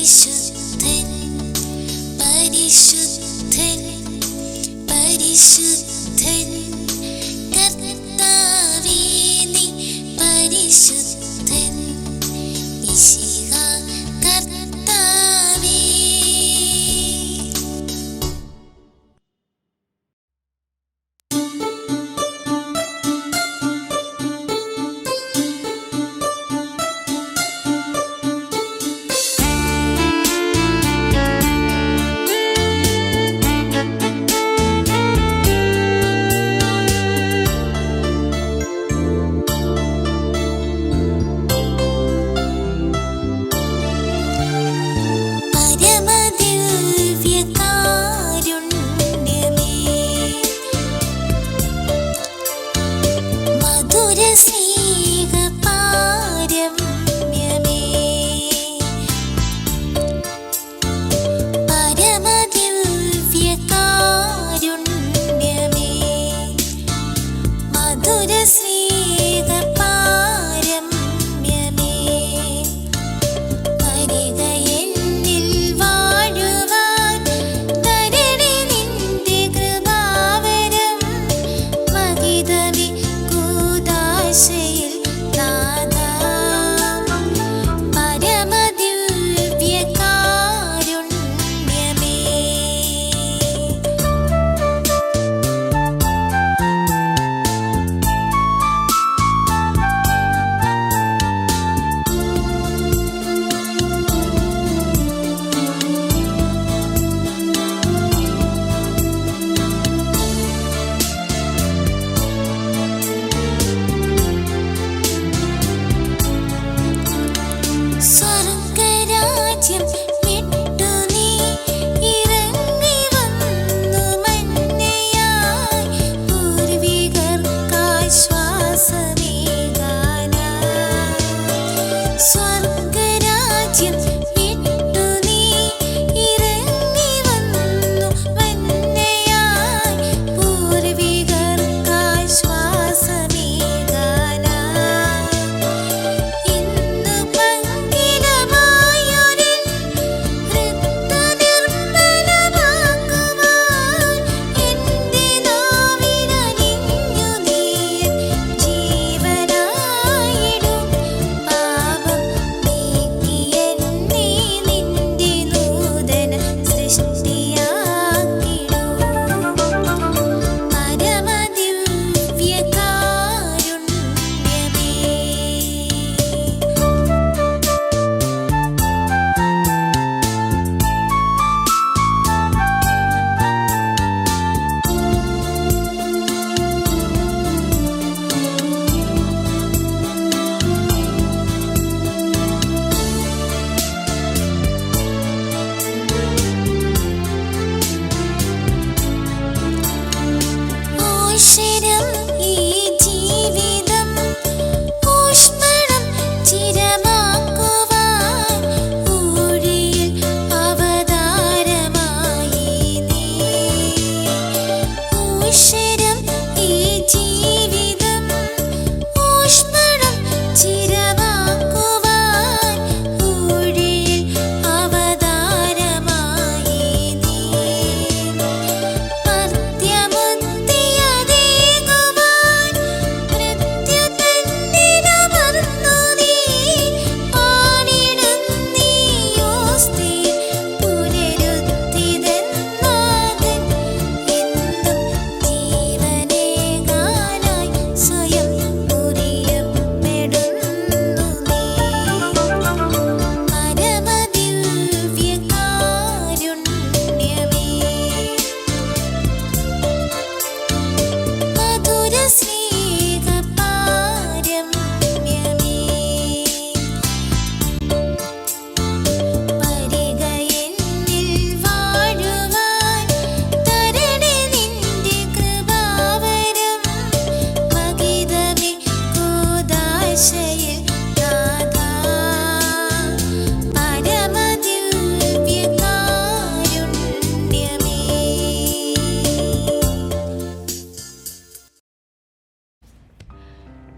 പരിശുദ്ധൻ പരിശുദ്ധൻ പരിശുദ്ധൻ കർത്താവേ നീ പരിശുദ്ധൻ മിശിഹ കർത്താവേ.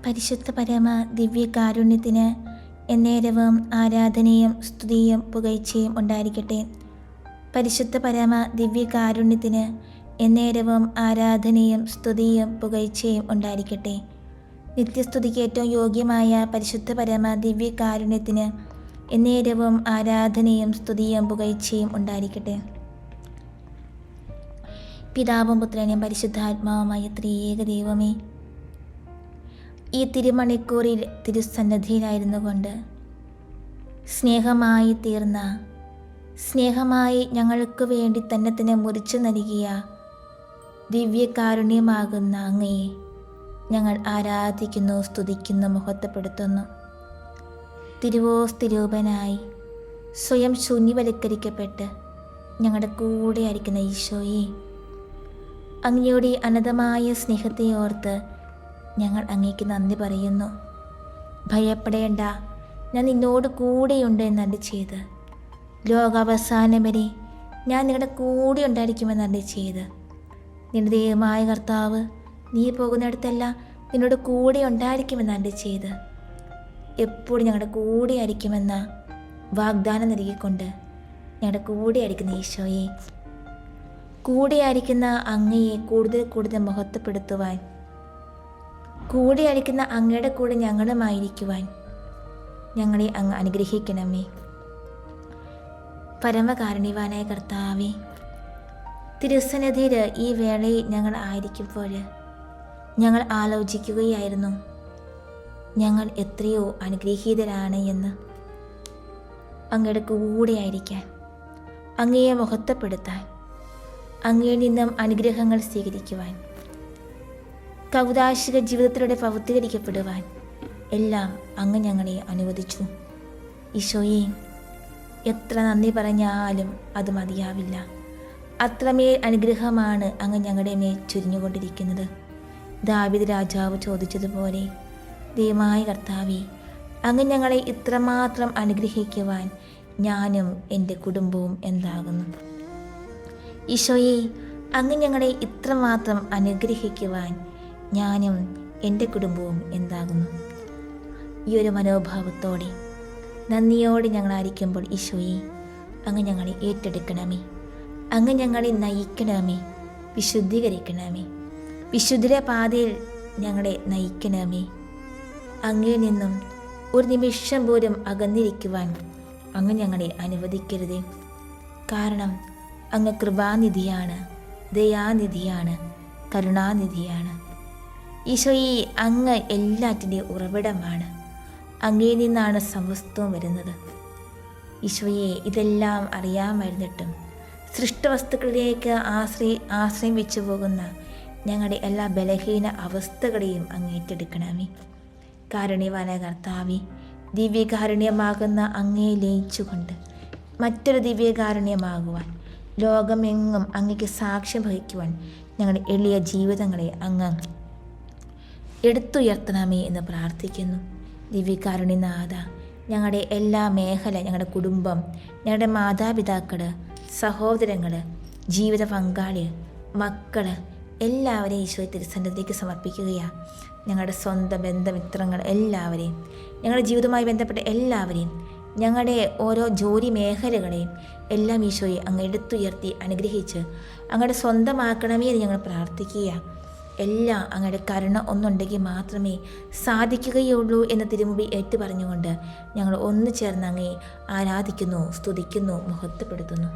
പരിശുദ്ധ പരമ ദിവ്യകാരുണ്യത്തിന് എന്നേരവും ആരാധനയും സ്തുതിയും പുകഴ്ചയും ഉണ്ടായിരിക്കട്ടെ. പരിശുദ്ധ പരമ ദിവ്യകാരുണ്യത്തിന് എന്നേരവും ആരാധനയും സ്തുതിയും പുകഴ്ചയും ഉണ്ടായിരിക്കട്ടെ. നിത്യസ്തുതിക്ക് ഏറ്റവും യോഗ്യമായ പരിശുദ്ധ പരമ ദിവ്യകാരുണ്യത്തിന് എന്നേരവും ആരാധനയും സ്തുതിയും പുകഴ്ചയും ഉണ്ടായിരിക്കട്ടെ. പിതാവും പുത്രനും പരിശുദ്ധാത്മാവുമായ ത്രിയേക ദൈവമേ, ഈ തിരുമണിക്കൂറിൽ തിരുസന്നിധിയിലായിരുന്നു കൊണ്ട് സ്നേഹമായി ഞങ്ങൾക്ക് വേണ്ടി തന്നെ മുറിച്ചു നൽകിയ ദിവ്യകാരുണ്യമാകുന്ന അങ്ങയെ ഞങ്ങൾ ആരാധിക്കുന്നു, സ്തുതിക്കുന്നു, മഹത്വപ്പെടുത്തുന്നു. തിരുവോസ്തിരൂപനായി സ്വയം ശൂന്യവൽക്കരിക്കപ്പെട്ട് ഞങ്ങളുടെ കൂടെ ആയിരിക്കുന്ന ഈശോയെ, അങ്ങയുടെ അനന്തമായ സ്നേഹത്തെ ഓർത്ത് ഞങ്ങൾ അങ്ങേക്ക് നന്ദി പറയുന്നു. ഭയപ്പെടേണ്ട, ഞാൻ നിന്നോട് കൂടെയുണ്ട് എന്നരുളി ചെയ്ത്, ലോകാവസാനം വരെ ഞാൻ നിങ്ങളുടെ കൂടെ ഉണ്ടായിരിക്കുമെന്ന് അരുളി ചെയ്ത്, നിന്റെ ദൈവമായ കർത്താവ് നീ പോകുന്നിടത്തെല്ലാം നിന്നോട് കൂടെ ഉണ്ടായിരിക്കുമെന്ന് അരുളി ചെയ്ത്, എപ്പോഴും ഞങ്ങളുടെ കൂടെ ആയിരിക്കുമെന്ന വാഗ്ദാനം നൽകിക്കൊണ്ട് ഞങ്ങളുടെ കൂടെ ആയിരിക്കുന്ന ഈശോയെ, കൂടെയായിരിക്കുന്ന അങ്ങയെ കൂടുതൽ മഹത്വപ്പെടുത്തുവാൻ, കൂടെയായിരിക്കുന്ന അങ്ങയുടെ കൂടെ ഞങ്ങളുമായിരിക്കുവാൻ ഞങ്ങളെ അങ്ങ് അനുഗ്രഹിക്കണമേ. പരമകാരുണ്യവാനായ കർത്താവേ, തിരുസന്നിധിയിൽ ഈ വേളയിൽ ഞങ്ങൾ ആയിരിക്കുമ്പോൾ ഞങ്ങൾ ആലോചിക്കുകയായിരുന്നു, ഞങ്ങൾ എത്രയോ അനുഗ്രഹീതരാണ് എന്ന്. അങ്ങയുടെ കൂടെയായിരിക്കാൻ, അങ്ങയെ മഹത്വപ്പെടുത്താൻ, അങ്ങയിൽ നിന്നും അനുഗ്രഹങ്ങൾ സ്വീകരിക്കുവാൻ, കൗദാശിക ജീവിതത്തിലൂടെ പവിത്രീകരിക്കപ്പെടുവാൻ എല്ലാം അങ്ങ് ഞങ്ങളെ അനുവദിച്ചു. ഈശോയെ, എത്ര നന്ദി പറഞ്ഞാലും അത് മതിയാവില്ല. അത്രമേൽ അനുഗ്രഹമാണ് അങ്ങ് ഞങ്ങളുടെ മേൽ ചൊരിഞ്ഞുകൊണ്ടിരിക്കുന്നത്. ദാവീദ് രാജാവ് ചോദിച്ചതുപോലെ, ദൈവമായ കർത്താവേ, അങ്ങ് ഞങ്ങളെ ഇത്രമാത്രം അനുഗ്രഹിക്കുവാൻ ഞാനും എൻ്റെ കുടുംബവും എന്താകുന്നു. ഈശോയെ, അങ്ങ് ഞങ്ങളെ ഇത്രമാത്രം അനുഗ്രഹിക്കുവാൻ ഞാനും എൻ്റെ കുടുംബവും എന്താകുന്നു. ഈ ഒരു മനോഭാവത്തോടെ നന്ദിയോടെ ഞങ്ങളായിരിക്കുമ്പോൾ ഈശോയെ, അങ്ങ് ഞങ്ങളെ ഏറ്റെടുക്കണമേ, അങ്ങ് ഞങ്ങളെ നയിക്കണമേ, വിശുദ്ധീകരിക്കണമേ, വിശുദ്ധിയുടെ പാതയിൽ ഞങ്ങളെ നയിക്കണമേ. അങ്ങയിൽ നിന്നും ഒരു നിമിഷം പോലും അകന്നിരിക്കുവാൻ അങ്ങ് ഞങ്ങളെ അനുവദിക്കരുതേ. കാരണം അങ്ങ് കൃപാനിധിയാണ്, ദയാനിധിയാണ്, കരുണാനിധിയാണ്. ഈശോയെ, അങ്ങ് എല്ലാറ്റിൻ്റെയും ഉറവിടമാണ്. അങ്ങയിൽ നിന്നാണ് സമസ്തവും വരുന്നത്. ഈശോയെ, ഇതെല്ലാം അറിയാമായിരുന്നിട്ടും സൃഷ്ടവസ്തുക്കളിലേക്ക് ആശ്രയം വെച്ചു പോകുന്ന ഞങ്ങളുടെ എല്ലാ ബലഹീന അവസ്ഥകളെയും അങ്ങ് ഏറ്റെടുക്കണമേ. കാരുണ്യവാനായ കർത്താവേ, ദിവ്യകാരുണ്യമാകുന്ന അങ്ങയെ ലയിച്ചുകൊണ്ട് മറ്റൊരു ദിവ്യകാരുണ്യമാകുവാൻ, ലോകമെങ്ങും അങ്ങയ്ക്ക് സാക്ഷ്യം വഹിക്കുവാൻ ഞങ്ങളുടെ എളിയ ജീവിതങ്ങളെ അങ്ങ് എടുത്തുയർത്തണമേ എന്ന് പ്രാർത്ഥിക്കുന്നു. ദിവ്യകാരുണ്യനാഥ, ഞങ്ങളുടെ എല്ലാ മേഖല, ഞങ്ങളുടെ കുടുംബം, ഞങ്ങളുടെ മാതാപിതാക്കൾ, സഹോദരങ്ങൾ, ജീവിത പങ്കാളി, മക്കൾ എല്ലാവരെയും ഈശോയെ തിരുസന്നിധിയിലേക്ക് സമർപ്പിക്കുകയാണ്. ഞങ്ങളുടെ സ്വന്തം ബന്ധമിത്രങ്ങൾ എല്ലാവരെയും, ഞങ്ങളുടെ ജീവിതവുമായി ബന്ധപ്പെട്ട എല്ലാവരെയും, ഞങ്ങളുടെ ഓരോ ജോലി മേഖലകളെയും എല്ലാം ഈശോയെ അങ്ങ് എടുത്തുയർത്തി അനുഗ്രഹിച്ച് അങ്ങയുടെ സ്വന്തമാക്കണമേ എന്ന് ഞങ്ങൾ പ്രാർത്ഥിക്കുകയാണ്. എല്ലാം അങ്ങയുടെ കരുണ ഒന്നുണ്ടെങ്കിൽ മാത്രമേ സാധിക്കുകയുള്ളൂ എന്ന് തിരുമുമ്പിൽ ഏറ്റു പറഞ്ഞുകൊണ്ട് ഞങ്ങൾ ഒന്നു ചേർന്ന് അങ്ങയെ ആരാധിക്കുന്നു, സ്തുതിക്കുന്നു, മഹത്വപ്പെടുത്തുന്നു.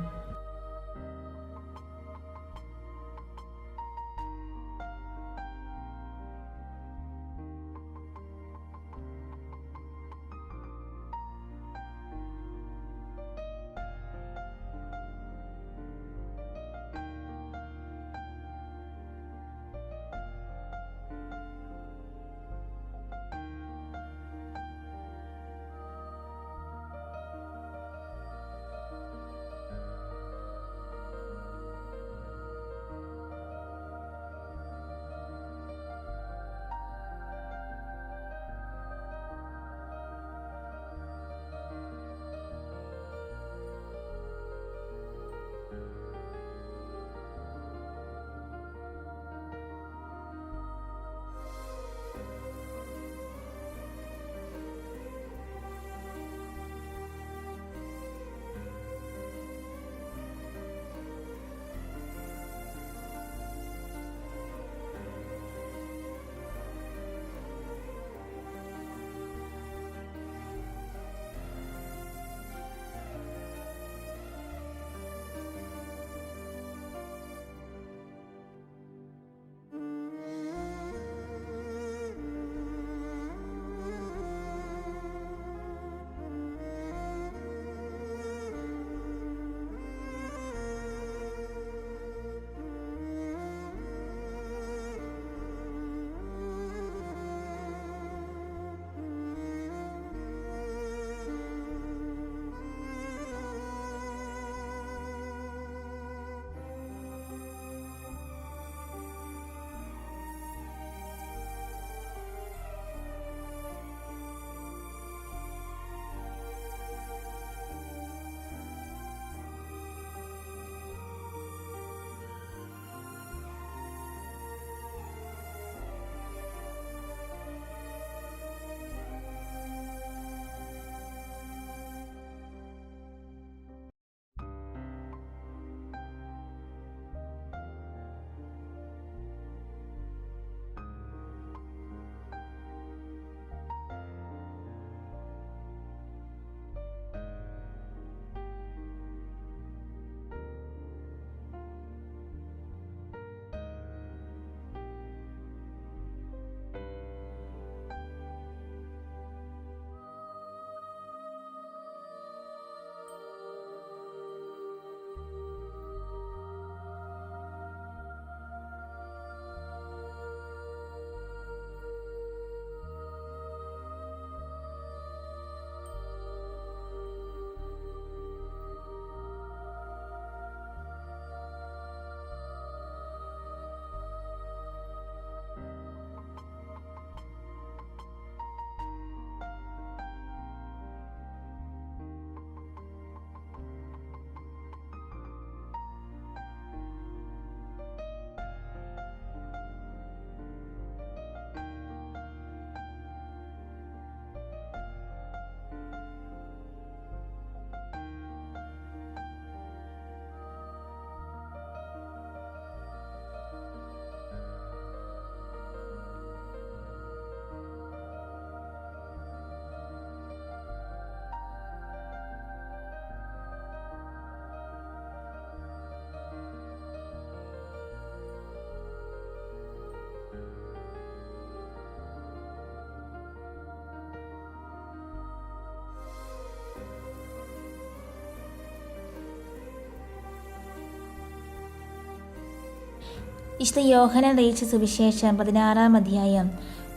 വിശുദ്ധ യോഹന്നാൻ അറിയിച്ച സുവിശേഷം 16-ാം അധ്യായം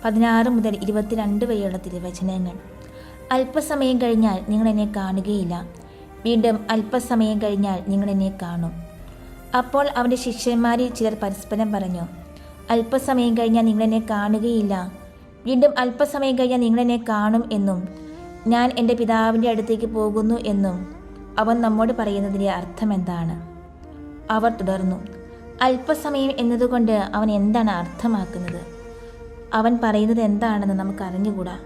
16 മുതൽ 22 വരെയുള്ള തിരുവചനങ്ങൾ. അല്പസമയം കഴിഞ്ഞാൽ നിങ്ങൾ എന്നെ കാണുകയില്ല, വീണ്ടും അല്പസമയം കഴിഞ്ഞാൽ നിങ്ങൾ എന്നെ കാണും. അപ്പോൾ അവൻ്റെ ശിഷ്യന്മാരിൽ ചിലർ പരസ്പരം പറഞ്ഞു, അല്പസമയം കഴിഞ്ഞാൽ നിങ്ങൾ എന്നെ കാണുകയില്ല, വീണ്ടും അല്പസമയം കഴിഞ്ഞാൽ നിങ്ങൾ എന്നെ കാണും എന്നും ഞാൻ എൻ്റെ പിതാവിൻ്റെ അടുത്തേക്ക് പോകുന്നു എന്നും അവൻ നമ്മോട് പറയുന്നതിൻ്റെ അർത്ഥമെന്താണ്? അവർ തുടർന്നു, അല്പസമയം എന്നതുകൊണ്ട് അവൻ എന്താണ് അർത്ഥമാക്കുന്നത്? അവൻ പറയുന്നത് എന്താണെന്ന് നമുക്ക് അറിഞ്ഞുകൂടാ.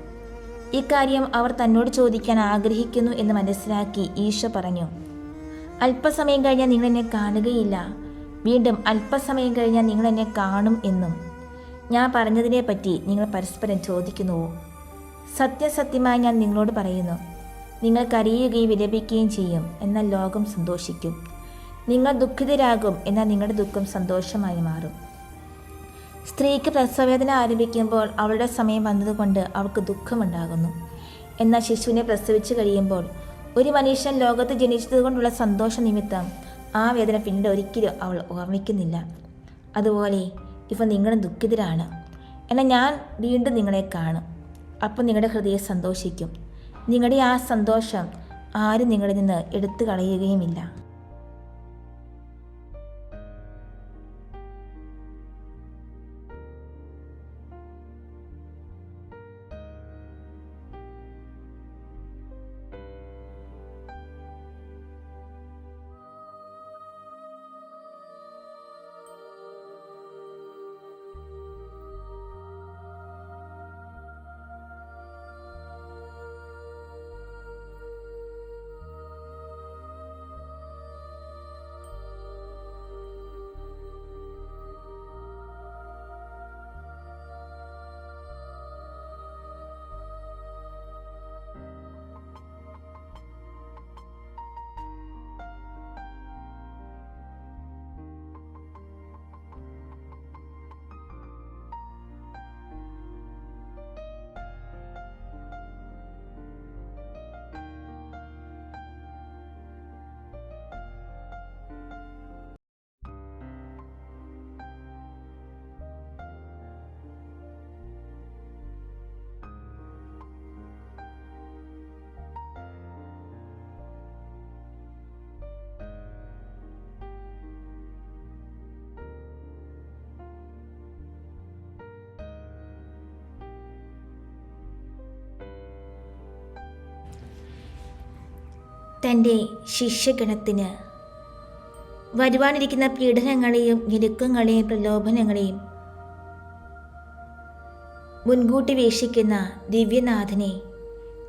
ഇക്കാര്യം അവർ തന്നോട് ചോദിക്കാൻ ആഗ്രഹിക്കുന്നു എന്ന് മനസ്സിലാക്കി ഈശോ പറഞ്ഞു, അല്പസമയം കഴിഞ്ഞാൽ നിങ്ങൾ എന്നെ കാണുകയില്ല, വീണ്ടും അല്പസമയം കഴിഞ്ഞാൽ നിങ്ങൾ എന്നെ കാണും എന്നും ഞാൻ പറഞ്ഞതിനെ പറ്റി നിങ്ങൾ പരസ്പരം ചോദിക്കുന്നുവോ? സത്യസത്യമായി ഞാൻ നിങ്ങളോട് പറയുന്നു, നിങ്ങൾ കരയുകയും വിലപിക്കുകയും ചെയ്യും, എന്നാൽ ലോകം സന്തോഷിക്കും. നിങ്ങൾ ദുഃഖിതരാകും, എന്നാൽ നിങ്ങളുടെ ദുഃഖം സന്തോഷമായി മാറും. സ്ത്രീക്ക് പ്രസവവേദന ആരംഭിക്കുമ്പോൾ അവളുടെ സമയം വന്നതുകൊണ്ട് അവൾക്ക് ദുഃഖമുണ്ടാകുന്നു. എന്നാൽ ശിശുവിനെ പ്രസവിച്ചു കഴിയുമ്പോൾ ഒരു മനുഷ്യൻ ലോകത്ത് ജനിച്ചതുകൊണ്ടുള്ള സന്തോഷ നിമിത്തം ആ വേദന പിന്നീട് ഒരിക്കലും അവൾ ഓർമ്മിക്കുന്നില്ല. അതുപോലെ ഇപ്പം നിങ്ങളും ദുഃഖിതരാണ്, എന്നാൽ ഞാൻ വീണ്ടും നിങ്ങളെ കാണും. അപ്പോൾ നിങ്ങളുടെ ഹൃദയം സന്തോഷിക്കും. നിങ്ങളുടെ ആ സന്തോഷം ആരും നിങ്ങളിൽ നിന്ന് എടുത്തു കളയുകയുമില്ല. തൻ്റെ ശിഷ്യഗണത്തിന് വരുവാനിരിക്കുന്ന പീഡനങ്ങളെയും ഞെരുക്കങ്ങളെയും പ്രലോഭനങ്ങളെയും മുൻകൂട്ടി വീക്ഷിക്കുന്ന ദിവ്യനാഥനെ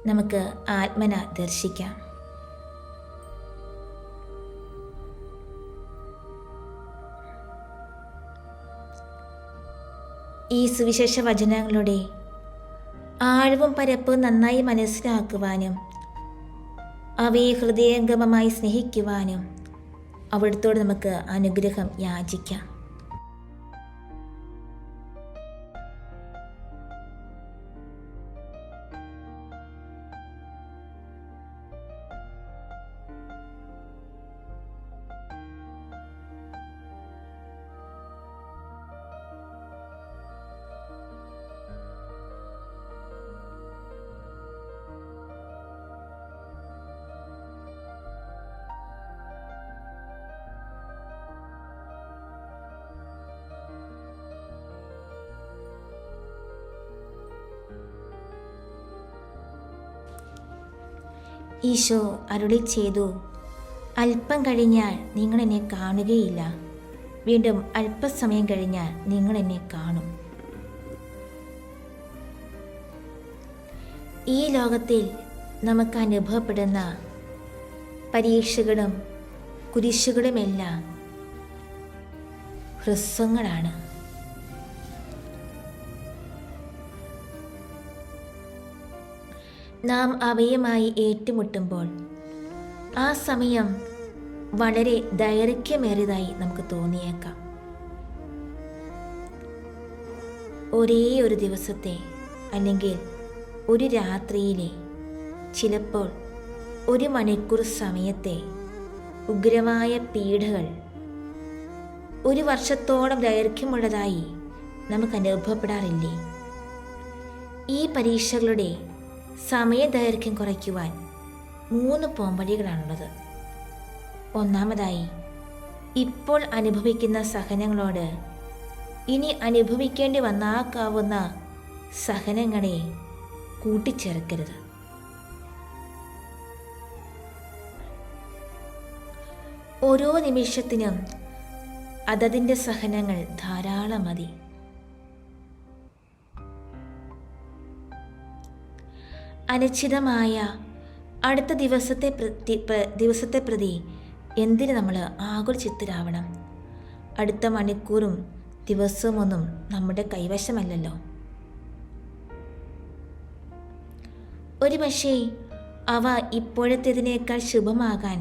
നമുക്ക് ആത്മന ദർശിക്കാം. ഈ സുവിശേഷ വചനങ്ങളുടെ ആഴവും പരപ്പും നന്നായി മനസ്സിലാക്കുവാനും അവയെ ഹൃദയംഗമമായി സ്നേഹിക്കുവാനും അവിടുത്തോട് നമുക്ക് അനുഗ്രഹം യാചിക്കാം. ഈശോ അരുളി ചെയ്തു, അല്പം കഴിഞ്ഞാൽ നിങ്ങൾ എന്നെ കാണുകയില്ല, വീണ്ടും അല്പസമയം കഴിഞ്ഞാൽ നിങ്ങൾ എന്നെ കാണും. ഈ ലോകത്തിൽ നമുക്ക് അനുഭവപ്പെടുന്ന പരീക്ഷകളും കുരിശുകളുമെല്ലാം ഹ്രസ്വങ്ങളാണ്. നാം അവയുമായി ഏറ്റുമുട്ടുമ്പോൾ ആ സമയം വളരെ ദൈർഘ്യമേറിയതായി നമുക്ക് തോന്നിയേക്കാം. ഒരേ ഒരു ദിവസത്തെ അല്ലെങ്കിൽ ഒരു രാത്രിയിലെ, ചിലപ്പോൾ 1 മണിക്കൂർ സമയത്തെ ഉഗ്രമായ പീഡകൾ 1 വർഷത്തോളം ദൈർഘ്യമുള്ളതായി നമുക്ക് അനുഭവപ്പെടാറില്ലേ? ഈ പരീക്ഷകളുടെ സമയദൈർഘ്യം കുറയ്ക്കുവാൻ 3 പോംവഴികളാണുള്ളത്. ഒന്നാമതായി, ഇപ്പോൾ അനുഭവിക്കുന്ന സഹനങ്ങളോട് ഇനി അനുഭവിക്കേണ്ടി വന്നാക്കാവുന്ന സഹനങ്ങളെ കൂട്ടിച്ചേർക്കരുത്. ഓരോ നിമിഷത്തിനും അതതിൻ്റെ സഹനങ്ങൾ ധാരാളം മതി. അനിശ്ചിതമായ അടുത്ത ദിവസത്തെ പ്രതി എന്തിന് നമ്മൾ ആകുലചിത്തരാവണം? അടുത്ത മണിക്കൂറും ദിവസവുമൊന്നും നമ്മുടെ കൈവശമല്ലല്ലോ. ഒരു പക്ഷേ അവ ഇപ്പോഴത്തേതിനേക്കാൾ ശുഭമാകാൻ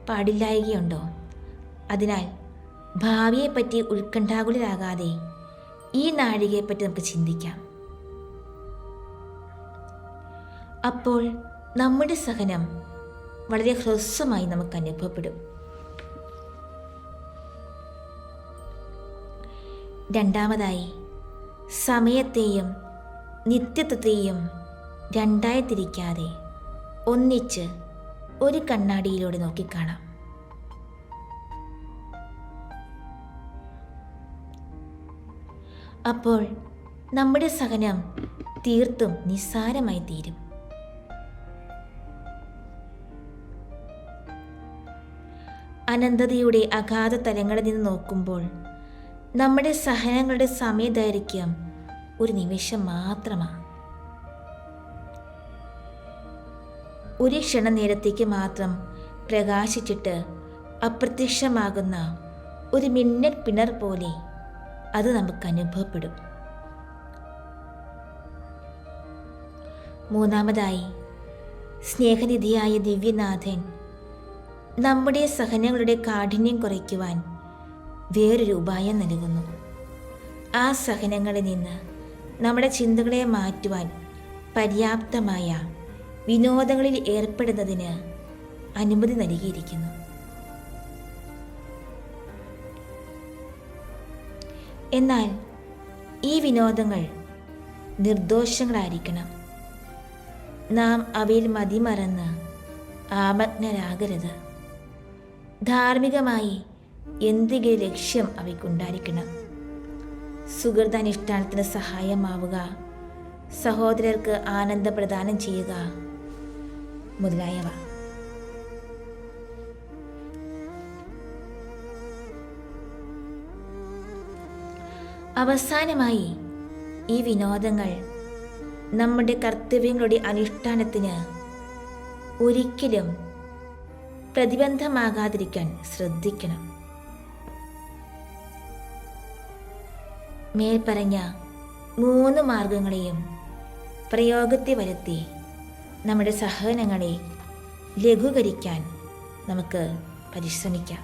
പാടില്ലായകയുണ്ടോ? അതിനാൽ ഭാവിയെപ്പറ്റി ഉത്കണ്ഠാകുലരാകാതെ ഈ നാഴികയെപ്പറ്റി നമുക്ക് ചിന്തിക്കാം. അപ്പോൾ നമ്മുടെ സഹനം വളരെ ഹ്രസ്വമായി നമുക്ക് അനുഭവപ്പെടും. രണ്ടാമതായി, സമയത്തെയും നിത്യത്വത്തെയും രണ്ടായി തിരിക്കാതെ ഒന്നിച്ച് ഒരു കണ്ണാടിയിലൂടെ നോക്കിക്കാണാം. അപ്പോൾ നമ്മുടെ സഹനം തീർത്തും നിസ്സാരമായി തീരും. അനന്തതയുടെ അഗാധ തലങ്ങളിൽ നിന്ന് നോക്കുമ്പോൾ നമ്മുടെ സഹനങ്ങളുടെ സമയദൈർഘ്യം ഒരു നിമിഷം മാത്രമാണ്. ഒരു ക്ഷണനേരത്തേക്ക് മാത്രം പ്രകാശിച്ചിട്ട് അപ്രത്യക്ഷമാകുന്ന ഒരു മിന്നൽ പിണർ പോലെ അത് നമുക്ക് അനുഭവപ്പെടും. മൂന്നാമതായി, സ്നേഹനിധിയായ ദിവ്യനാഥൻ നമ്മുടെ സഹനങ്ങളുടെ കാഠിന്യം കുറയ്ക്കുവാൻ വേറൊരു ഉപായം നൽകുന്നു. ആ സഹനങ്ങളിൽ നിന്ന് നമ്മുടെ ചിന്തകളെ മാറ്റുവാൻ പര്യാപ്തമായ വിനോദങ്ങളിൽ ഏർപ്പെടുന്നതിന് അനുമതി നൽകിയിരിക്കുന്നു. എന്നാൽ ഈ വിനോദങ്ങൾ നിർദോഷങ്ങളായിരിക്കണം. നാം അവയിൽ മതിമറന്ന് ആമഗ്നരാകരുത്. ധാർമ്മികമായി എന്തെങ്കിലും ലക്ഷ്യം അവയ്ക്കുണ്ടായിരിക്കണം. സുഹൃതാനുഷ്ഠാനത്തിന് സഹായമാവുക, സഹോദരർക്ക് ആനന്ദം പ്രദാനം ചെയ്യുക മുതലായവ. അവസാനമായി, ഈ വിനോദങ്ങൾ നമ്മുടെ കർത്തവ്യങ്ങളുടെ അനുഷ്ഠാനത്തിന് ഒരിക്കലും പ്രതിബന്ധമാകാതിരിക്കാൻ ശ്രദ്ധിക്കണം. മേൽപ്പറഞ്ഞ 3 മാർഗങ്ങളെയും പ്രയോഗത്തിൽ വരുത്തി നമ്മുടെ സഹനങ്ങളെ ലഘൂകരിക്കാൻ നമുക്ക് പരിശ്രമിക്കാം.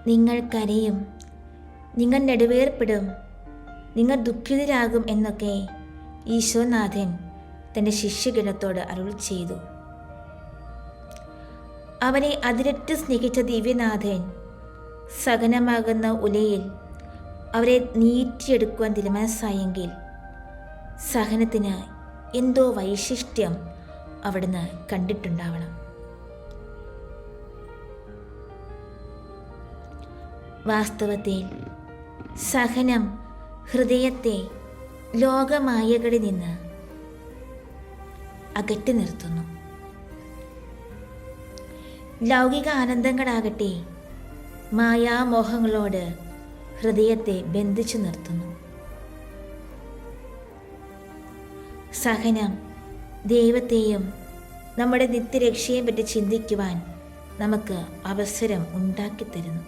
നിങ്ങൾ കരയും, നിങ്ങൾ നെടുവേർപ്പെടും, നിങ്ങൾ ദുഃഖിതരാകും എന്നൊക്കെ ഈശോനാഥൻ തൻ്റെ ശിഷ്യഗണത്തോട് അരുൾ ചെയ്തു. അവനെ അതിരറ്റ് സ്നേഹിച്ച ദിവ്യനാഥൻ സഹനമാകുന്ന ഉലയിൽ അവരെ നീറ്റിയെടുക്കുവാൻ തീരുമാനിച്ചായെങ്കിൽ സഹനത്തിന് എന്തോ വൈശിഷ്ട്യം അവിടുന്ന് കണ്ടിട്ടുണ്ടാവണം. വാസ്തവത്തിൽ സഹനം ഹൃദയത്തെ ലോകമായകളിൽ നിന്ന് അകറ്റി നിർത്തുന്നു. ലൗകിക ആനന്ദങ്ങളാകട്ടെ മായാമോഹങ്ങളോട് ഹൃദയത്തെ ബന്ധിച്ചു നിർത്തുന്നു. സഹനം ദൈവത്തെയും നമ്മുടെ നിത്യരക്ഷയെയും പറ്റി ചിന്തിക്കുവാൻ നമുക്ക് അവസരം ഉണ്ടാക്കിത്തരുന്നു.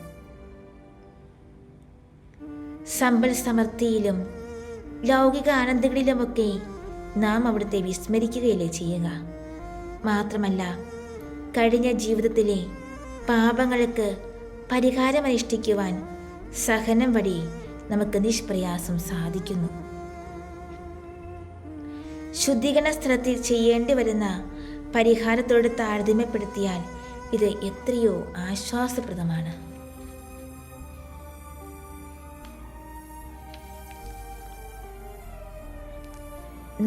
സമ്പൽ സമൃദ്ധിയിലും ലൗകിക ആനന്ദങ്ങളിലുമൊക്കെ നാം അവിടുത്തെ വിസ്മരിക്കുകയല്ലേ ചെയ്യുക. മാത്രമല്ല, കഴിഞ്ഞ ജീവിതത്തിലെ പാപങ്ങൾക്ക് പരിഹാരമനുഷ്ഠിക്കുവാൻ സഹനം വഴി നമുക്ക് നിഷ്പ്രയാസം സാധിക്കുന്നു. ശുദ്ധീകരണ സ്ഥലത്തിൽ ചെയ്യേണ്ടി വരുന്ന പരിഹാരത്തോട് താരതമ്യപ്പെടുത്തിയാൽ ഇത് എത്രയോ ആശ്വാസപ്രദമാണ്.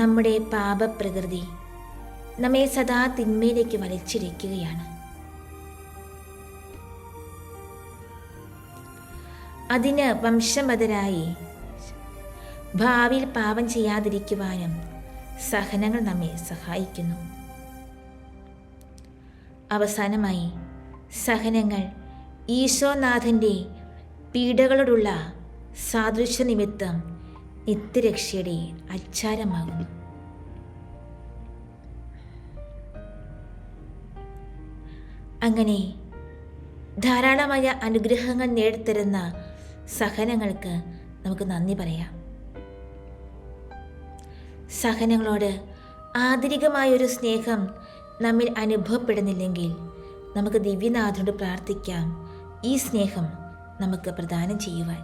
നമ്മുടെ പാപപ്രകൃതി നമ്മെ സദാ തിന്മയിലേക്ക് വലിച്ചിരിക്കുകയാണ്. അതിന് വംശമതരായി ഭാവിയിൽ പാപം ചെയ്യാതിരിക്കുവാനും സഹനങ്ങൾ നമ്മെ സഹായിക്കുന്നു. അവസാനമായി, സഹനങ്ങൾ ഈശോനാഥൻ്റെ പീഡകളോടുള്ള സാദൃശ്യ നിമിത്തം നിത്യരക്ഷയുടെ അച്ചാരമാകുന്നു. അങ്ങനെ ധാരാളമായ അനുഗ്രഹങ്ങൾ നേടിത്തരുന്ന സഹനങ്ങൾക്ക് നമുക്ക് നന്ദി പറയാം. സഹനങ്ങളോട് ആന്തരികമായൊരു സ്നേഹം നമ്മിൽ അനുഭവപ്പെടുന്നില്ലെങ്കിൽ നമുക്ക് ദിവ്യനാഥനോട് പ്രാർത്ഥിക്കാം ഈ സ്നേഹം നമുക്ക് പ്രദാനം ചെയ്യുവാൻ.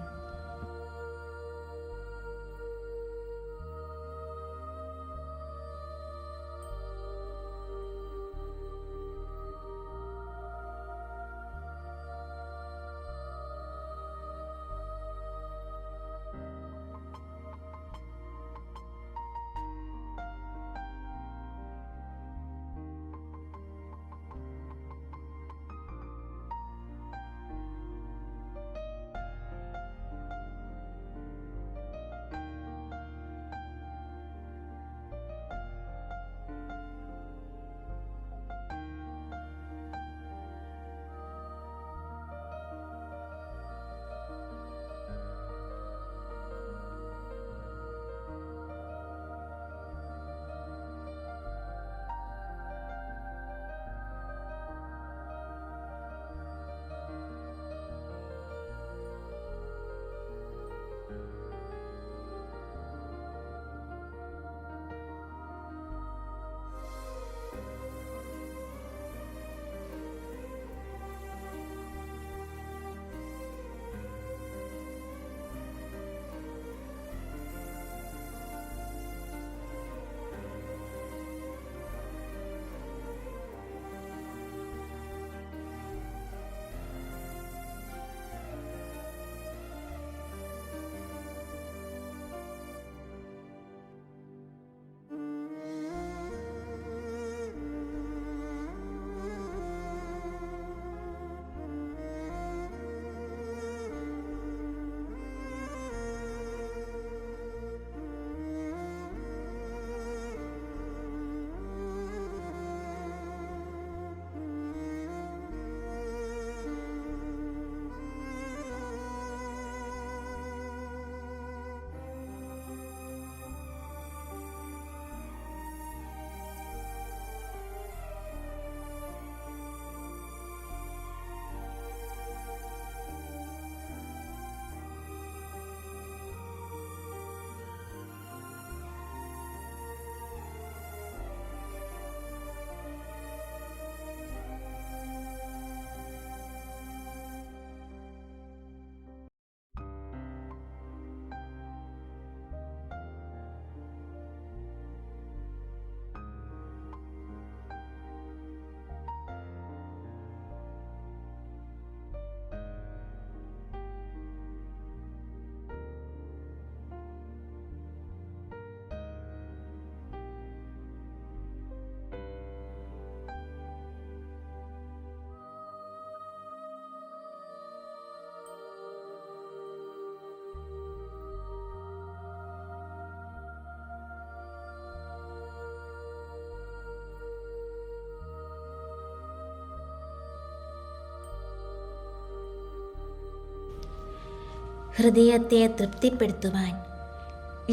ഹൃദയത്തെ തൃപ്തിപ്പെടുത്തുവാൻ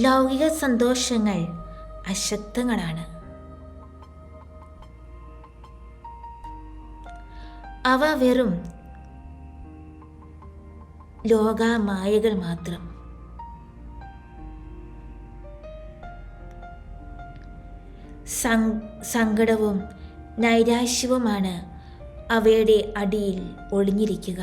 ലൗകിക സന്തോഷങ്ങൾ അശക്തങ്ങളാണ്. അവ വെറും ലോകമായകൾ മാത്രം. സങ്കടവും നൈരാശ്യവുമാണ് അവയുടെ അടിയിൽ ഒളിഞ്ഞിരിക്കുക.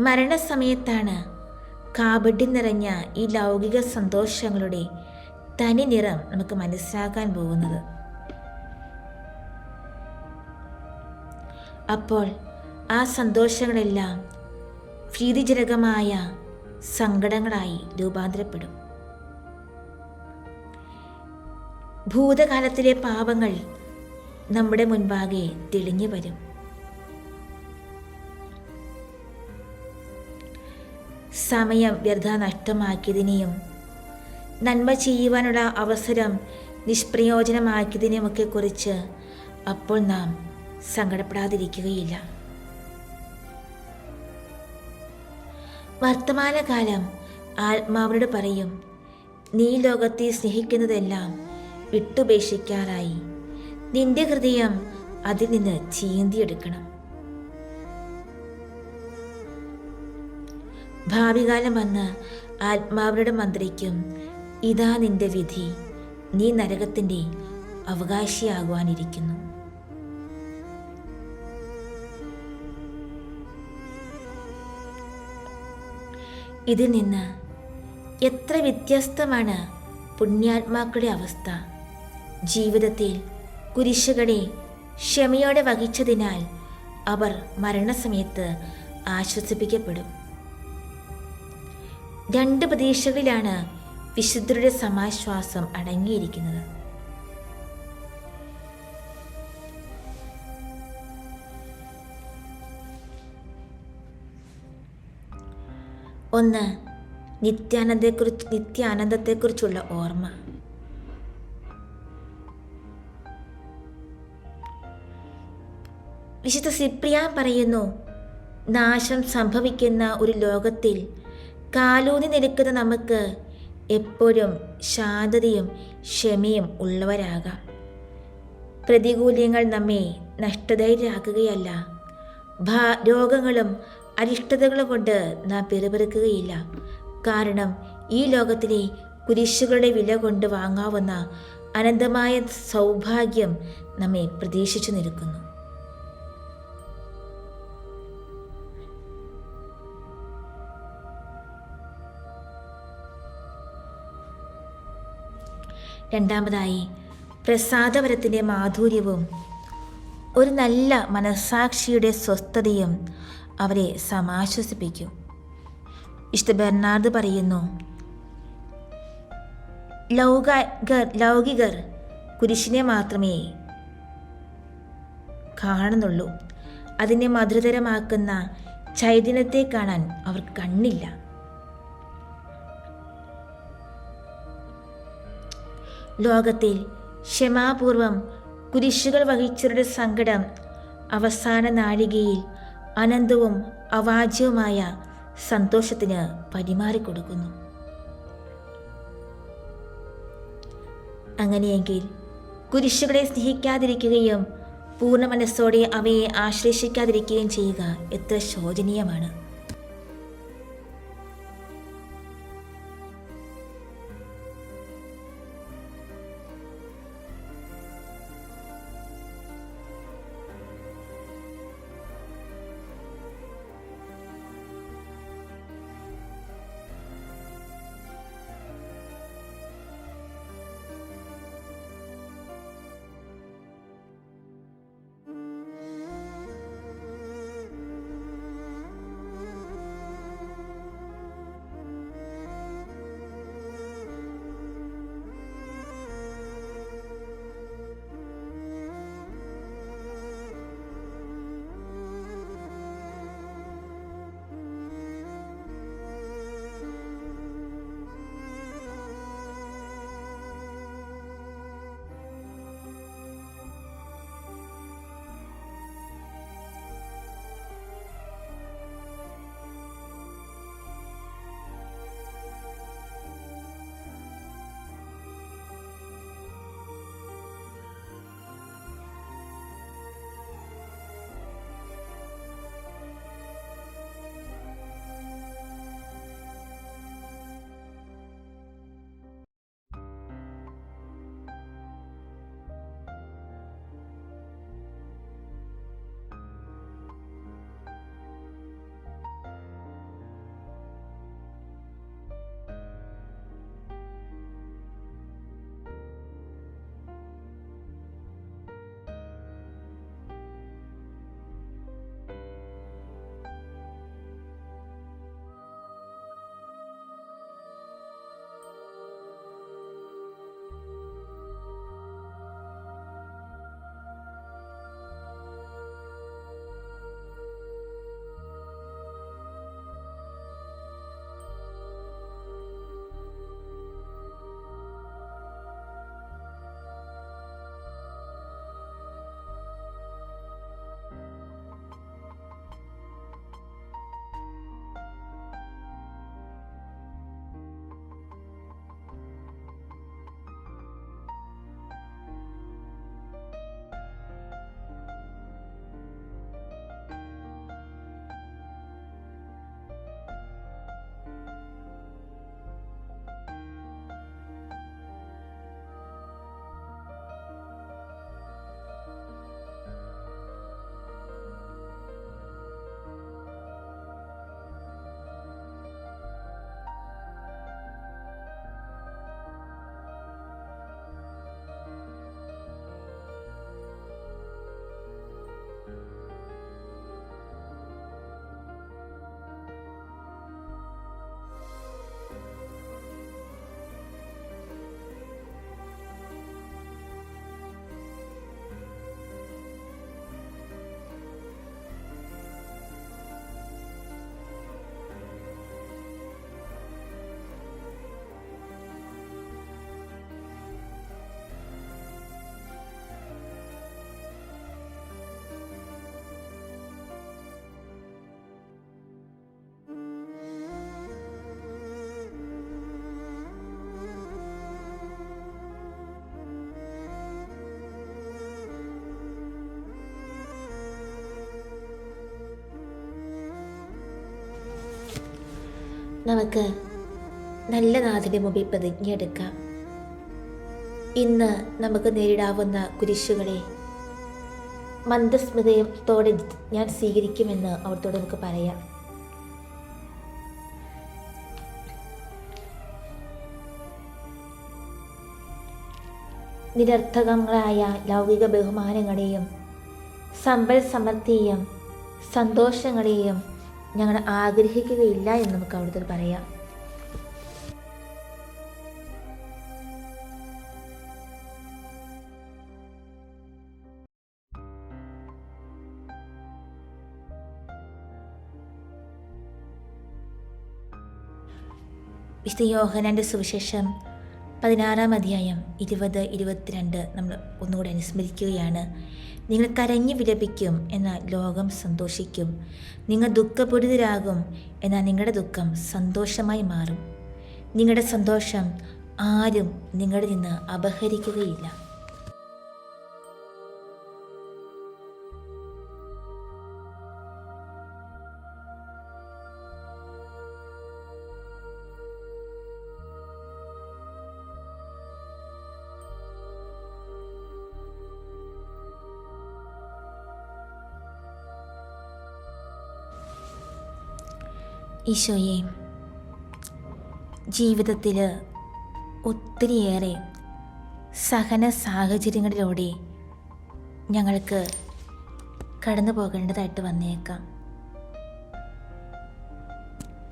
മരണസമയത്താണ് കാപട്യം നിറഞ്ഞ ഈ ലൗകിക സന്തോഷങ്ങളുടെ തനി നിറം നമുക്ക് മനസ്സിലാക്കാൻ പോകുന്നത്. അപ്പോൾ ആ സന്തോഷങ്ങളെല്ലാം ഭീതിജനകമായ സങ്കടങ്ങളായി രൂപാന്തരപ്പെടും. ഭൂതകാലത്തിലെ പാപങ്ങൾ നമ്മുടെ മുൻപാകെ തെളിഞ്ഞു വരും. സമയം വ്യർത്ഥ നഷ്ടമാക്കിയതിനെയും നന്മ ചെയ്യുവാനുള്ള അവസരം നിഷ്പ്രയോജനമാക്കിയതിനെയുമൊക്കെ കുറിച്ച് അപ്പോൾ നാം സങ്കടപ്പെടാതിരിക്കുകയില്ല. വർത്തമാനകാലം ആത്മാവിനോട് പറയും, നീ ലോകത്തെ സ്നേഹിക്കുന്നതെല്ലാം വിട്ടുപേക്ഷിക്കാറായി. നിന്റെ ഹൃദയം അതിൽ നിന്ന് ചീന്തിയെടുക്കണം. ഭാവികാലം വന്ന് ആത്മാവിനോട് മന്ത്രിക്കും, ഇതാ നിന്റെ വിധി, നീ നരകത്തിൻ്റെ അവകാശിയാകുവാനിരിക്കുന്നു. ഇതിൽ നിന്ന് എത്ര വ്യത്യസ്തമാണ് പുണ്യാത്മാക്കളുടെ അവസ്ഥ. ജീവിതത്തിൽ കുരിശുകളെ ക്ഷമയോടെ വഹിച്ചതിനാൽ അവർ മരണസമയത്ത് ആശ്വസിപ്പിക്കപ്പെടും. രണ്ട് പ്രതീക്ഷകളിലാണ് വിശുദ്ധരുടെ സമാശ്വാസം അടങ്ങിയിരിക്കുന്നത്. ഒന്ന്, നിത്യാനന്ദത്തെക്കുറിച്ചുള്ള ഓർമ്മ. വിശുദ്ധ സിപ്രിയാൻ പറയുന്നു, നാശം സംഭവിക്കുന്ന ഒരു ലോകത്തിൽ കാലൂന്നി നിൽക്കുന്ന നമുക്ക് എപ്പോഴും ശാന്തതയും ക്ഷമയും ഉള്ളവരാകാം. പ്രതികൂല്യങ്ങൾ നമ്മെ നഷ്ടധൈര്യരാക്കുകയല്ല, രോഗങ്ങളും അരിഷ്ടതകളും കൊണ്ട് നാം പിറുപിറുക്കുകയില്ല. കാരണം ഈ ലോകത്തിലെ കുരിശുകളുടെ വില കൊണ്ട് വാങ്ങാവുന്ന അനന്തമായ സൗഭാഗ്യം നമ്മെ പ്രതീക്ഷിച്ചു നിൽക്കുന്നു. രണ്ടാമതായി, പ്രസാദപരത്തിൻ്റെ മാധുര്യവും ഒരു നല്ല മനസ്സാക്ഷിയുടെ സ്വസ്ഥതയും അവരെ സമാശ്വസിപ്പിക്കും. വിശുദ്ധ ബെർണാർഡ് പറയുന്നു, ലൗകികർ കുരിശിനെ മാത്രമേ കാണുന്നുള്ളൂ. അതിനെ മധുരതരമാക്കുന്ന ചൈതന്യത്തെ കാണാൻ അവർക്ക് കണ്ണില്ല. ലോകത്തിൽ ക്ഷമാപൂർവം കുരിശുകൾ വഹിച്ചവരുടെ സങ്കടം അവസാന നാഴികയിൽ അനന്തവും അവാച്യവുമായ സന്തോഷത്തിന് പരിമാറിക്കൊടുക്കുന്നു. അങ്ങനെയെങ്കിൽ കുരിശുകളെ സ്നേഹിക്കാതിരിക്കുകയും പൂർണ്ണ മനസ്സോടെ അവയെ ആശ്ലേഷിക്കാതിരിക്കുകയും ചെയ്യുക എത്ര ശോചനീയമാണ്. നമുക്ക് നല്ല നാഥൻ്റെ മുമ്പിൽ പ്രതിജ്ഞ എടുക്കാം. ഇന്ന് നമുക്ക് നേരിടാവുന്ന കുരിശുകളെ മന്ദസ്മൃതത്തോടെ ഞാൻ സ്വീകരിക്കുമെന്ന് അവിടത്തോട് നമുക്ക് പറയാം. നിരർത്ഥകങ്ങളായ ലൗകിക ബഹുമാനങ്ങളെയും സമ്പൽ സമൃദ്ധിയും സന്തോഷങ്ങളെയും ഞങ്ങൾ ആഗ്രഹിക്കുകയില്ല എന്ന് നമുക്ക് അവിടുത്തെ പറയാം. വിശുദ്ധ യോഹന്നാൻ്റെ സുവിശേഷം 16-ാം അധ്യായം 20-22 നമ്മൾ ഒന്നുകൂടെ അനുസ്മരിക്കുകയാണ്. നിങ്ങൾ കരഞ്ഞു വിലപിക്കും, എന്നാൽ ലോകം സന്തോഷിക്കും. നിങ്ങൾ ദുഃഖപൂരിതരാകും, എന്നാൽ നിങ്ങളുടെ ദുഃഖം സന്തോഷമായി മാറും. നിങ്ങളുടെ സന്തോഷം ആരും നിങ്ങളിൽ നിന്ന് അപഹരിക്കുകയില്ല. ഈശോയെ, ജീവിതത്തിൽ ഒത്തിരിയേറെ സഹന സാഹചര്യങ്ങളിലൂടെ ഞങ്ങൾക്ക് കടന്നു പോകേണ്ടതായിട്ട് വന്നേക്കാം.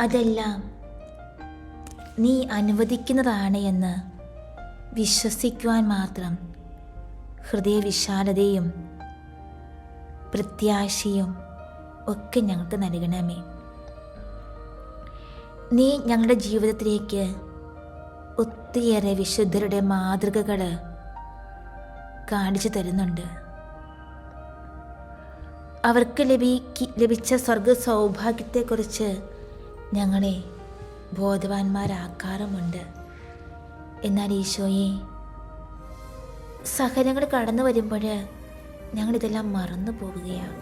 അതെല്ലാം നീ അനുവദിക്കുന്നതാണ് എന്ന് വിശ്വസിക്കുവാൻ മാത്രം ഹൃദയവിശാലതയും പ്രത്യാശയും ഒക്കെ ഞങ്ങൾക്ക് നൽകണമേ. നീ ഞങ്ങളുടെ ജീവിതത്തിലേക്ക് ഒത്തിരിയേറെ വിശുദ്ധരുടെ മാതൃകകൾ കാണിച്ചു തരുന്നുണ്ട്. അവർക്ക് ലഭിച്ച സ്വർഗ സൗഭാഗ്യത്തെക്കുറിച്ച് ഞങ്ങളെ ബോധവാന്മാരാക്കാറുമുണ്ട്. എന്നാൽ ഈശോയെ, സഹനങ്ങൾ കടന്നു വരുമ്പോൾ ഞങ്ങളിതെല്ലാം മറന്നു പോവുകയാണ്.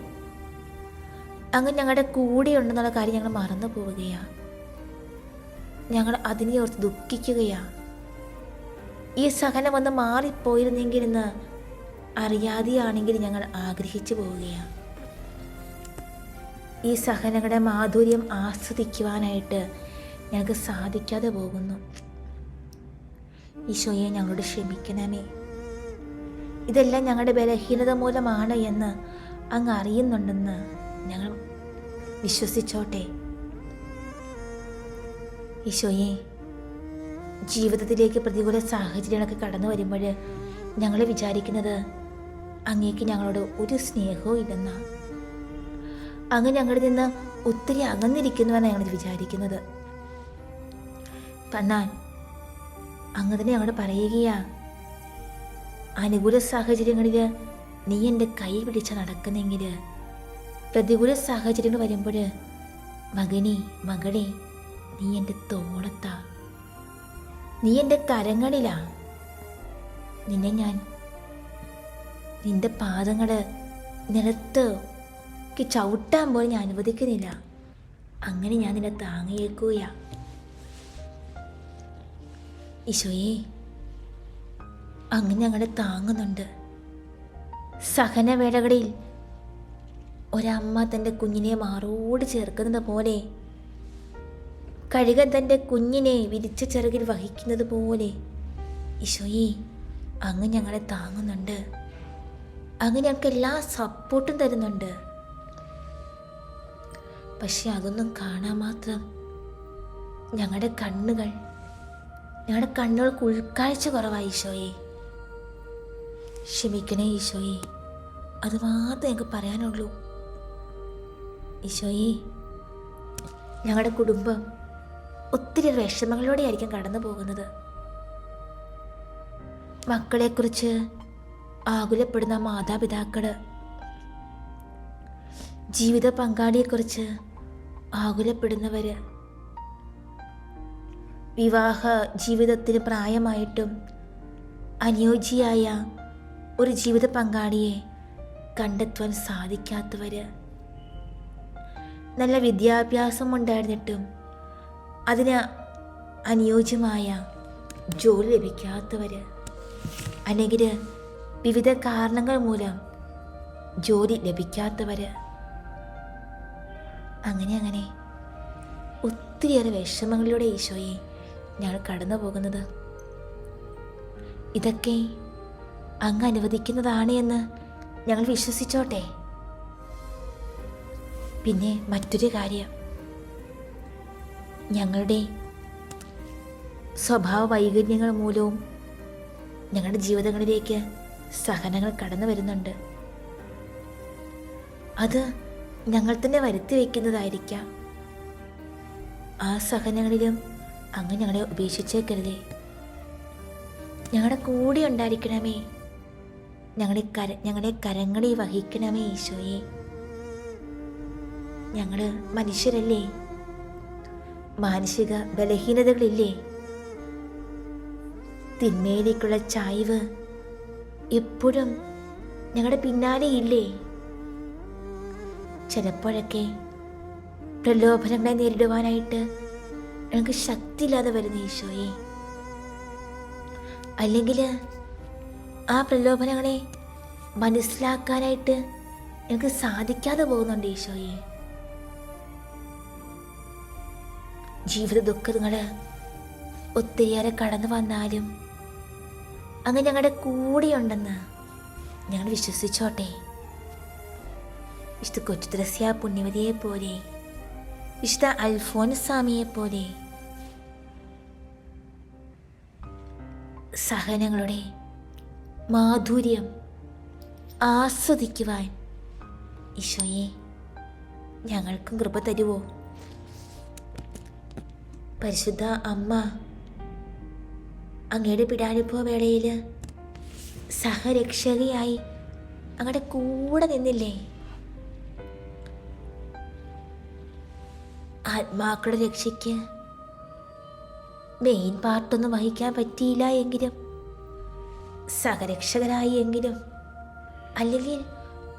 അങ്ങ് ഞങ്ങളുടെ കൂടെ ഉണ്ടെന്നുള്ള കാര്യം ഞങ്ങൾ മറന്നു പോവുകയാണ്. ഞങ്ങൾ അതിനെ ഓർത്ത് ദുഃഖിക്കുകയാണ്. ഈ സഹനം ഒന്ന് മാറിപ്പോയിരുന്നെങ്കിലെന്ന് അറിയാതെയാണെങ്കിൽ ഞങ്ങൾ ആഗ്രഹിച്ചു പോവുകയാണ്. ഈ സഹനങ്ങളുടെ മാധുര്യം ആസ്വദിക്കുവാനായിട്ട് ഞങ്ങൾക്ക് സാധിക്കാതെ പോകുന്നു. ഈശോയെ, ഞങ്ങളോട് ക്ഷമിക്കണമേ. ഇതെല്ലാം ഞങ്ങളുടെ ബലഹീനത മൂലമാണ് എന്ന് അങ്ങ് അറിയുന്നുണ്ടെന്ന് ഞങ്ങൾ വിശ്വസിച്ചോട്ടെ. ഈശോയെ, ജീവിതത്തിലേക്ക് പ്രതികൂല സാഹചര്യങ്ങളൊക്കെ കടന്നു വരുമ്പോൾ ഞങ്ങൾ വിചാരിക്കുന്നത് അങ്ങേക്ക് ഞങ്ങളോട് ഒരു സ്നേഹവും ഇല്ലെന്നാണ്. അങ്ങ് ഞങ്ങളിൽ നിന്ന് ഒത്തിരി അകന്നിരിക്കുന്നുവെന്നാണ് ഞങ്ങൾ വിചാരിക്കുന്നത്. എന്നാൽ അങ്ങ് തന്നെ ഞങ്ങളോട് പറയുകയാ, അനുകൂല സാഹചര്യങ്ങളിൽ നീ എൻ്റെ കൈ പിടിച്ച് നടക്കുന്നെങ്കിൽ പ്രതികൂല സാഹചര്യങ്ങൾ വരുമ്പോൾ മകനെ മകളെ നീ എൻ്റെ തോളത്താ, നീ എൻ്റെ കരങ്ങളിലാ. നിന്നെ ഞാൻ നിന്റെ പാദങ്ങൾ നിലത്ത് ചവിട്ടാൻ പോലും ഞാൻ അനുവദിക്കുന്നില്ല. അങ്ങനെ ഞാൻ നിന്നെ താങ്ങിയേക്കുകയാ. ഈശോയെ, അങ്ങ് ഞങ്ങളെ താങ്ങുന്നുണ്ട്. സഹനവേളകളിൽ ഒരമ്മ തൻ്റെ കുഞ്ഞിനെ മാറോട് ചേർക്കുന്നത് പോലെ, കഴുകൻ തൻ്റെ കുഞ്ഞിനെ വിരിച്ച ചിറകിൽ വഹിക്കുന്നത് പോലെ ഈശോയെ, അങ്ങ് ഞങ്ങളെ താങ്ങുന്നുണ്ട്. അങ്ങ് ഞങ്ങൾക്ക് എല്ലാ സപ്പോർട്ടും തരുന്നുണ്ട്. പക്ഷെ അതൊന്നും കാണാൻ മാത്രം ഞങ്ങളുടെ കണ്ണുകൾക്ക് ഉൾക്കാഴ്ച കുറവായി. ഈശോയെ, ക്ഷമിക്കണേ ഈശോയെ, അത് മാത്രമേ ഞങ്ങൾക്ക് പറയാനുള്ളൂ. ഈശോയെ, ഞങ്ങളുടെ കുടുംബം ഒത്തിരി വിഷമങ്ങളോടെ ആയിരിക്കും കടന്നു പോകുന്നത്. മക്കളെക്കുറിച്ച് ആകുലപ്പെടുന്ന മാതാപിതാക്കൾ, ജീവിത പങ്കാളിയെക്കുറിച്ച് ആകുലപ്പെടുന്നവർ, വിവാഹ ജീവിതത്തിന് പ്രായമായിട്ടും അനുയോജ്യയായ ഒരു ജീവിത പങ്കാളിയെ കണ്ടെത്തുവാൻ സാധിക്കാത്തവർ, നല്ല വിദ്യാഭ്യാസം ഉണ്ടായിരുന്നിട്ടും അതിന് അനുയോജ്യമായ ജോലി ലഭിക്കാത്തവർ, അല്ലെങ്കിൽ വിവിധ കാരണങ്ങൾ മൂലം ജോലി ലഭിക്കാത്തവർ, അങ്ങനെ ഒത്തിരിയേറെ വിഷമങ്ങളിലൂടെ ഈശോയെ ഞങ്ങൾ കടന്നു പോകുന്നത്. ഇതൊക്കെ അങ്ങ് അനുവദിക്കുന്നതാണ് എന്ന് ഞങ്ങൾ വിശ്വസിച്ചോട്ടെ. പിന്നെ മറ്റൊരു കാര്യം, ഞങ്ങളുടെ സ്വഭാവ വൈകല്യങ്ങൾ മൂലവും ഞങ്ങളുടെ ജീവിതങ്ങളിലേക്ക് സഹനങ്ങൾ കടന്നു വരുന്നുണ്ട്. അത് ഞങ്ങൾ തന്നെ വരുത്തി വയ്ക്കുന്നതായിരിക്കാം. ആ സഹനങ്ങളിലും അങ്ങ് ഞങ്ങളെ ഉപേക്ഷിച്ചേക്കരുതേ. ഞങ്ങളുടെ കൂടെ ഉണ്ടായിരിക്കണമേ. ഞങ്ങളെ കരങ്ങളിൽ വഹിക്കണമേ ഈശോയെ. ഞങ്ങൾ മനുഷ്യരല്ലേ, മാനസിക ബലഹീനതകളില്ലേ, തിന്മയിലേക്കുള്ള ചായ്വ് എപ്പോഴും ഞങ്ങളുടെ പിന്നാലെ ഇല്ലേ. ചിലപ്പോഴൊക്കെ പ്രലോഭനങ്ങളെ നേരിടുവാനായിട്ട് ഞങ്ങൾക്ക് ശക്തിയില്ലാതെ വരുന്ന ഈശോയെ, അല്ലെങ്കിൽ ആ പ്രലോഭനങ്ങളെ മനസ്സിലാക്കാനായിട്ട് ഞങ്ങൾക്ക് സാധിക്കാതെ പോകുന്നുണ്ട് ഈശോയെ. ജീവിത ദുഃഖങ്ങൾ ഒത്തിരിയേറെ കടന്നു വന്നാലും അങ്ങ് ഞങ്ങളുടെ കൂടെയുണ്ടെന്ന് ഞങ്ങൾ വിശ്വസിച്ചോട്ടെ. വിശുദ്ധ കൊച്ചുത്രസ്യ പുണ്യവതിയെ പോലെ, വിശുദ്ധ അൽഫോൻസാമിയെ പോലെ സഹനങ്ങളുടെ മാധുര്യം ആസ്വദിക്കുവാൻ ഈശോയെ ഞങ്ങൾക്കും കൃപ തരുവോ? പരിശുദ്ധ അമ്മ അങ്ങയുടെ പീഡാനുഭവ വേളയിൽ സഹരക്ഷകയായി അങ്ങയുടെ കൂടെ നിന്നില്ലേ? ആത്മാക്കളുടെ രക്ഷയ്ക്ക് മെയിൻ പാർട്ടൊന്നും വഹിക്കാൻ പറ്റിയില്ല എങ്കിലും സഹരക്ഷകരായി എങ്കിലും, അല്ലെങ്കിൽ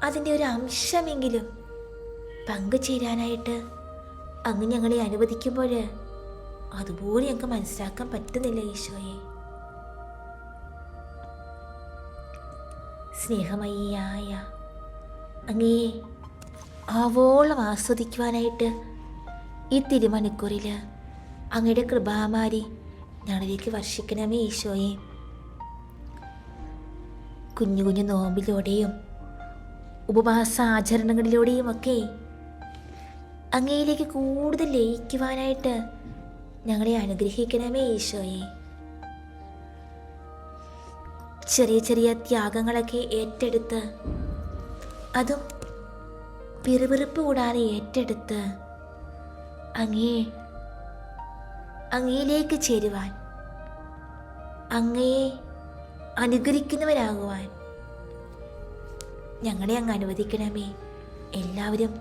അതിൻ്റെ ഒരു അംശമെങ്കിലും പങ്കുചേരാനായിട്ട് അങ്ങ് ഞങ്ങളെ അനുവദിക്കുമ്പോൾ അതുപോലെ ഞങ്ങൾക്ക് മനസ്സിലാക്കാൻ പറ്റുന്നില്ല ഈശോയെ. സ്നേഹമയ്യായ അങ്ങയെ ആവോളം ആസ്വദിക്കുവാനായിട്ട് ഈ തിരുമണിക്കൂറിൽ അങ്ങയുടെ കൃപാമാരി ഞങ്ങളിലേക്ക് വർഷിക്കണമേ ഈശോയെ. കുഞ്ഞു കുഞ്ഞു നോമ്പിലൂടെയും ഉപവാസാചരണങ്ങളിലൂടെയും ഒക്കെ അങ്ങയിലേക്ക് കൂടുതൽ ലയിക്കുവാനായിട്ട് ഞങ്ങളെ അനുഗ്രഹിക്കണമേ ഈശോയെ. ചെറിയ ചെറിയ ത്യാഗങ്ങളൊക്കെ ഏറ്റെടുത്ത്, അതും പിറുപിറുപ്പ് കൂടാതെ ഏറ്റെടുത്ത് അങ്ങയിലേക്ക് ചേരുവാൻ, അങ്ങയെ അനുകരിക്കുന്നവരാകുവാൻ ഞങ്ങളെ അങ്ങ് അനുവദിക്കണമേ. എല്ലാവരും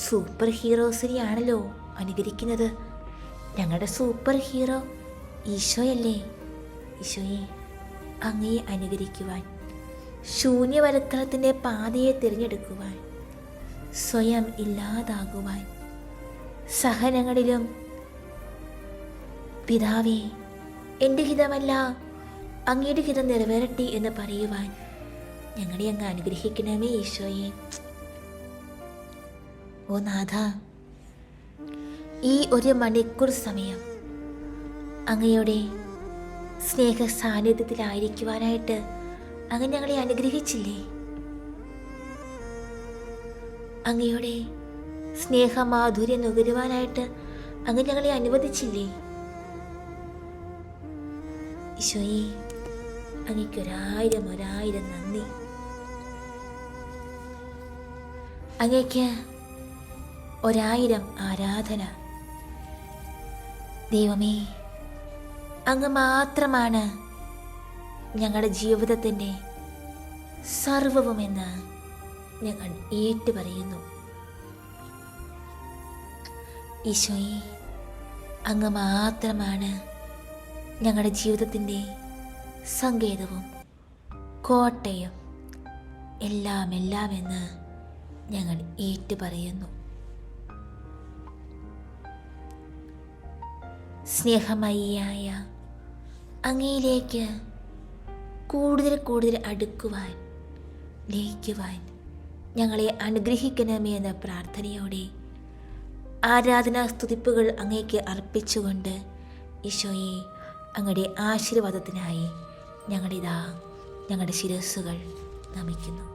സൂപ്പർ ഹീറോസിനെയാണല്ലോ അനുകരിക്കുന്നത്. ഞങ്ങളുടെ സൂപ്പർ ഹീറോ ഈശോയല്ലേ? ഈശോയെ അങ്ങയെ അനുകരിക്കുവാൻ, ശൂന്യവൽക്കരണത്തിൻ്റെ പാതയെ തിരഞ്ഞെടുക്കുവാൻ, സ്വയം ഇല്ലാതാകുവാൻ, സഹനങ്ങളിലും പിതാവേ എൻ്റെ ഹിതമല്ല അങ്ങയുടെ ഹിതം നിറവേറട്ടെ എന്ന് പറയുവാൻ ഞങ്ങളെ അങ്ങ് അനുഗ്രഹിക്കണമേ ഈശോയെ. ഓ നാഥ, ഈ 1 മണിക്കൂർ സമയം അങ്ങയുടെ സ്നേഹ സാന്നിധ്യത്തിലായിരിക്കുവാനായിട്ട് അങ്ങ് ഞങ്ങളെ അനുഗ്രഹിച്ചില്ലേ? അങ്ങയുടെ സ്നേഹമാധുര്യം നുകരുവാനായിട്ട് അങ്ങ് ഞങ്ങളെ അനുവദിച്ചില്ലേ? ഈശോയെ അങ്ങയ്ക്ക് ഒരായിരം നന്ദി. അങ്ങയ്ക്ക് 1000 ആരാധന. ദൈവമേ, അങ്ങ് മാത്രമാണ് ഞങ്ങളുടെ ജീവിതത്തിൻ്റെ സർവവുമെന്ന് ഞങ്ങൾ ഏറ്റുപറയുന്നു. ഈശോയെ, അങ്ങ് മാത്രമാണ് ഞങ്ങളുടെ ജീവിതത്തിൻ്റെ സങ്കേതവും കോട്ടയും എല്ലാമെന്ന് ഞങ്ങൾ ഏറ്റുപറയുന്നു. സ്നേഹമയിയായ അങ്ങയിലേക്ക് കൂടുതൽ കൂടുതൽ അടുക്കുവാൻ, ലയിക്കുവാൻ ഞങ്ങളെ അനുഗ്രഹിക്കണമേ എന്ന പ്രാർത്ഥനയോടെ ആരാധനാ സ്തുതിപ്പുകൾ അങ്ങേക്ക് അർപ്പിച്ചുകൊണ്ട് ഈശോയെ അങ്ങയുടെ ആശീർവാദത്തിനായി ഞങ്ങളുടെ ശിരസ്സുകൾ നമിക്കുന്നു.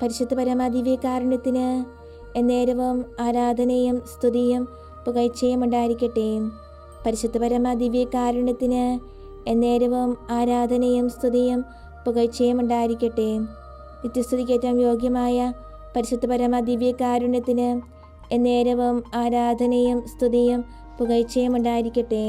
പരിശുദ്ധ പരമദിവ്യകാരുണ്യത്തിന് എന്നേരവും ആരാധനയും സ്തുതിയും പുകഴ്ചയും ഉണ്ടായിരിക്കട്ടെ. പരിശുദ്ധ പരമദിവ്യകാരുണ്യത്തിന് എന്നേരവും ആരാധനയും സ്തുതിയും പുകഴ്ചയും ഉണ്ടായിരിക്കട്ടെ. നിത്യസ്തുതിക്കേറ്റവും യോഗ്യമായ പരിശുദ്ധ പരമദിവ്യകാരുണ്യത്തിന് എന്നേരവും ആരാധനയും സ്തുതിയും പുകഴ്ചയും ഉണ്ടായിരിക്കട്ടെ.